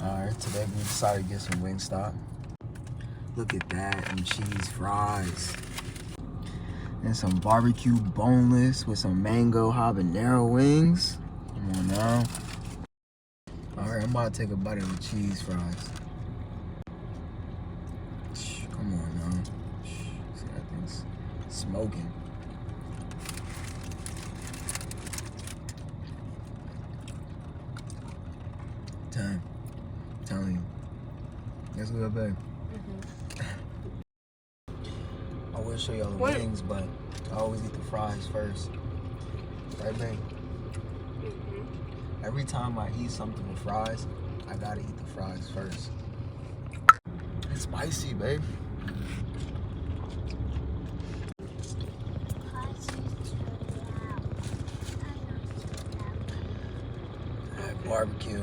Alright, today we decided to get some Wingstop. Look at that, and cheese fries. And some barbecue boneless with some mango habanero wings. Come on now. Alright, I'm about to take a bite of the cheese fries. Come on now. See, that thing's smoking. Time. I'm telling you. That's good, babe. I will show y'all the wings, but I always eat the fries first. Right, babe? Every time I eat something with fries, I gotta eat the fries first. It's spicy, babe. Barbecue.